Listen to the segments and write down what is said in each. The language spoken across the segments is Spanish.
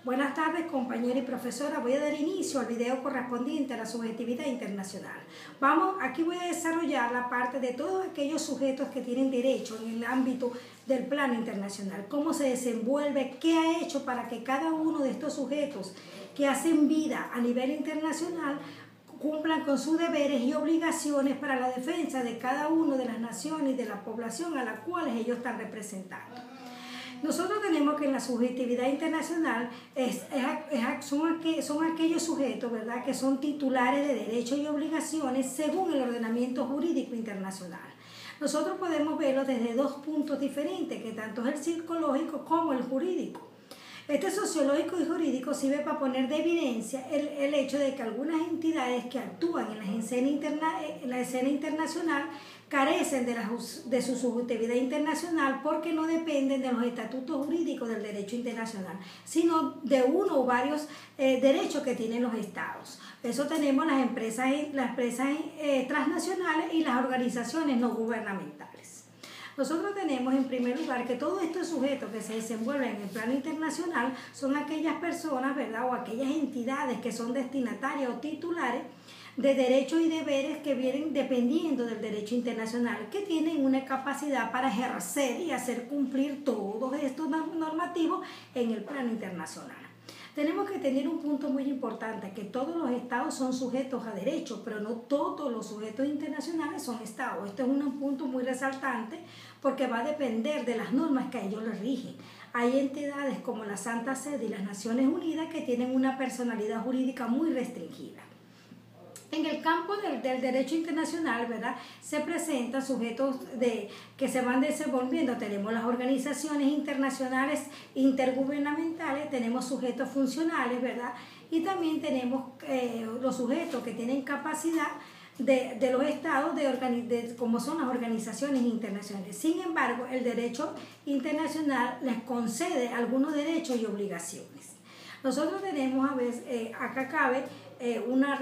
Buenas tardes, compañera y profesora. Voy a dar inicio al video correspondiente a la subjetividad internacional. Aquí voy a desarrollar la parte de todos aquellos sujetos que tienen derecho en el ámbito del plano internacional. Cómo se desenvuelve, qué ha hecho para que cada uno de estos sujetos que hacen vida a nivel internacional cumplan con sus deberes y obligaciones para la defensa de cada una de las naciones y de la población a la cual ellos están representando. Nosotros tenemos que en la subjetividad internacional son aquellos sujetos, ¿verdad?, que son titulares de derechos y obligaciones según el ordenamiento jurídico internacional. Nosotros podemos verlo desde dos puntos diferentes, que tanto es el psicológico como el jurídico. Este sociológico y jurídico sirve para poner de evidencia el hecho de que algunas entidades que actúan en la escena internacional carecen de su subjetividad internacional porque no dependen de los estatutos jurídicos del derecho internacional, sino de uno o varios derechos que tienen los estados. Eso tenemos las empresas transnacionales y las organizaciones no gubernamentales. Nosotros tenemos en primer lugar que todos estos sujetos que se desenvuelven en el plano internacional son aquellas personas, ¿verdad?, o aquellas entidades que son destinatarias o titulares de derechos y deberes que vienen dependiendo del derecho internacional, que tienen una capacidad para ejercer y hacer cumplir todos estos normativos en el plano internacional. Tenemos que tener un punto muy importante, que todos los estados son sujetos a derechos, pero no todos los sujetos internacionales son estados. Este es un punto muy resaltante porque va a depender de las normas que a ellos les rigen. Hay entidades como la Santa Sede y las Naciones Unidas que tienen una personalidad jurídica muy restringida. En el campo del derecho internacional, ¿verdad?, se presentan sujetos que se van desenvolviendo. Tenemos las organizaciones internacionales intergubernamentales, tenemos sujetos funcionales, ¿verdad?, y también tenemos los sujetos que tienen capacidad de los estados como son las organizaciones internacionales. Sin embargo, el derecho internacional les concede algunos derechos y obligaciones. Nosotros tenemos a veces, acá cabe una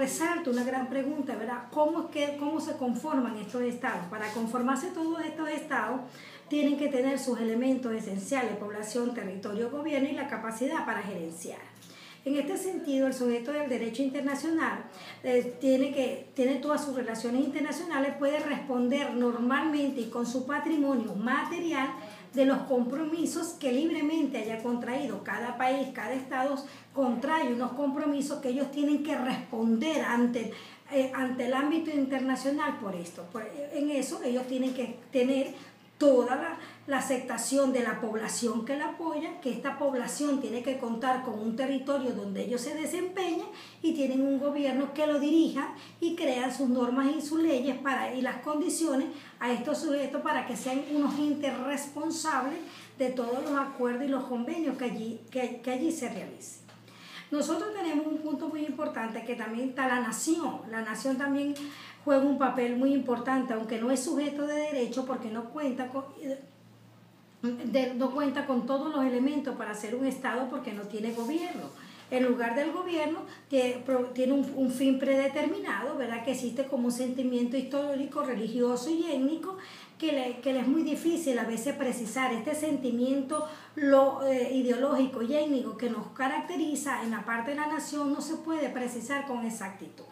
gran pregunta, ¿verdad? ¿Cómo se conforman estos estados? Para conformarse todos estos estados tienen que tener sus elementos esenciales: población, territorio, gobierno y la capacidad para gerenciar. En este sentido, el sujeto del derecho internacional tiene todas sus relaciones internacionales, puede responder normalmente y con su patrimonio material de los compromisos que libremente haya contraído. Cada país, cada estado contrae unos compromisos que ellos tienen que responder ante el ámbito internacional por esto. En eso ellos tienen que tener toda la aceptación de la población que la apoya, que esta población tiene que contar con un territorio donde ellos se desempeñan y tienen un gobierno que lo dirija y crean sus normas y sus leyes y las condiciones a estos sujetos para que sean unos entes responsables de todos los acuerdos y los convenios que allí se realicen. Nosotros tenemos un punto muy importante, que también está la nación. La nación también juega un papel muy importante, aunque no es sujeto de derecho porque no cuenta con todos los elementos para ser un estado, porque no tiene gobierno. En lugar del gobierno tiene un fin predeterminado, ¿verdad?, que existe como un sentimiento histórico, religioso y étnico que le es muy difícil a veces precisar. Este sentimiento ideológico y étnico que nos caracteriza en la parte de la nación no se puede precisar con exactitud.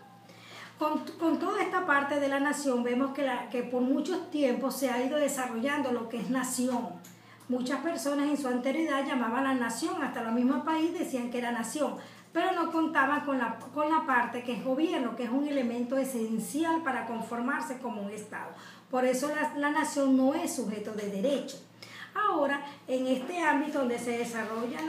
Con toda esta parte de la nación vemos que por muchos tiempos se ha ido desarrollando lo que es nación. Muchas personas en su anterioridad llamaban a nación, hasta el mismo país decían que era nación, pero no contaban con la parte que es gobierno, que es un elemento esencial para conformarse como un estado. Por eso la nación no es sujeto de derecho. Ahora, en este ámbito donde se desarrollan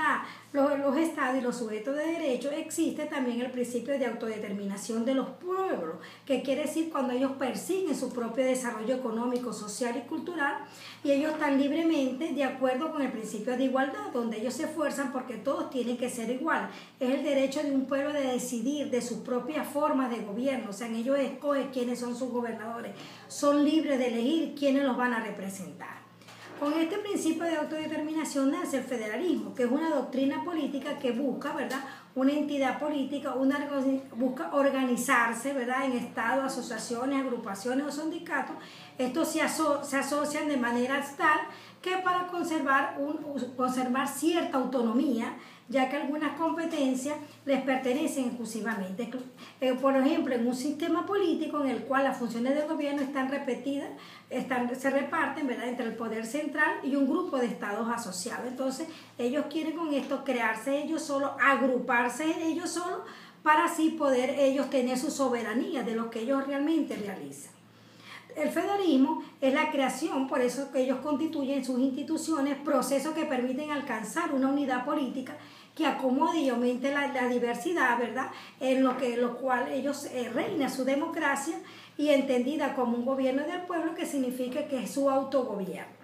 los estados y los sujetos de derecho, existe también el principio de autodeterminación de los pueblos, que quiere decir cuando ellos persiguen su propio desarrollo económico, social y cultural, y ellos están libremente de acuerdo con el principio de igualdad, donde ellos se esfuerzan porque todos tienen que ser igual. Es el derecho de un pueblo de decidir de sus propias formas de gobierno, o sea, ellos escogen quiénes son sus gobernadores, son libres de elegir quiénes los van a representar. Con este principio de autodeterminación nace el federalismo, que es una doctrina política que busca, ¿verdad?, una entidad política, busca organizarse, ¿verdad?, en estados, asociaciones, agrupaciones o sindicatos. Estos se asocian de manera tal que para conservar cierta autonomía, ya que algunas competencias les pertenecen exclusivamente. Por ejemplo, en un sistema político en el cual las funciones del gobierno están repetidas, se reparten, ¿verdad?, entre el poder central y un grupo de estados asociados. Entonces, ellos quieren con esto crearse ellos solos, agruparse ellos solos, para así poder ellos tener su soberanía de lo que ellos realmente realizan. El federalismo es la creación, por eso que ellos constituyen sus instituciones, procesos que permiten alcanzar una unidad política que acomode y aumente la diversidad, ¿verdad?, en lo cual ellos reina su democracia y entendida como un gobierno del pueblo, que significa que es su autogobierno.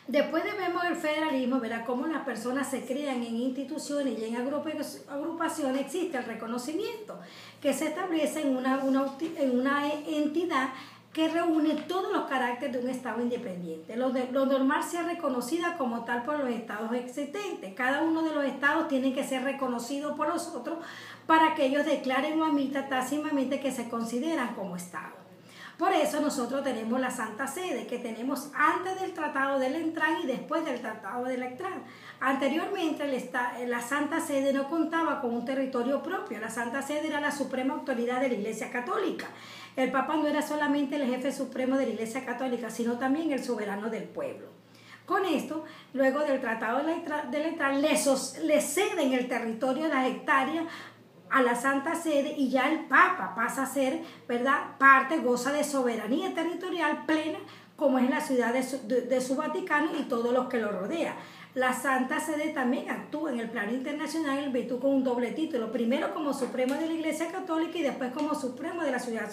Después de vemos el federalismo, ¿verdad?, cómo las personas se crean en instituciones y en agrupaciones, existe el reconocimiento que se establece en una entidad que reúne todos los caracteres de un Estado independiente. Lo normal sea reconocida como tal por los estados existentes. Cada uno de los estados tiene que ser reconocido por los otros para que ellos declaren o admitan tácitamente que se consideran como Estado. Por eso nosotros tenemos la Santa Sede, que tenemos antes del Tratado de Letrán y después del Tratado de Letrán. Anteriormente la Santa Sede no contaba con un territorio propio. La Santa Sede era la suprema autoridad de la Iglesia Católica. El Papa no era solamente el jefe supremo de la Iglesia Católica, sino también el soberano del pueblo. Con esto, luego del Tratado de Letrán, le ceden el territorio de las hectáreas a la Santa Sede, y ya el Papa pasa a ser, ¿verdad?, goza de soberanía territorial plena, como es la ciudad de su Vaticano y todos los que lo rodean. La Santa Sede también actúa en el plano internacional en virtud con un doble título, primero como Supremo de la Iglesia Católica y después como Supremo de la ciudad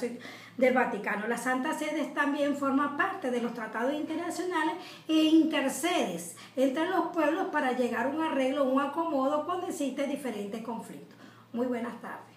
del Vaticano. La Santa Sede también forma parte de los tratados internacionales e intercedes entre los pueblos para llegar a un arreglo, un acomodo cuando existen diferentes conflictos. Muy buenas tardes.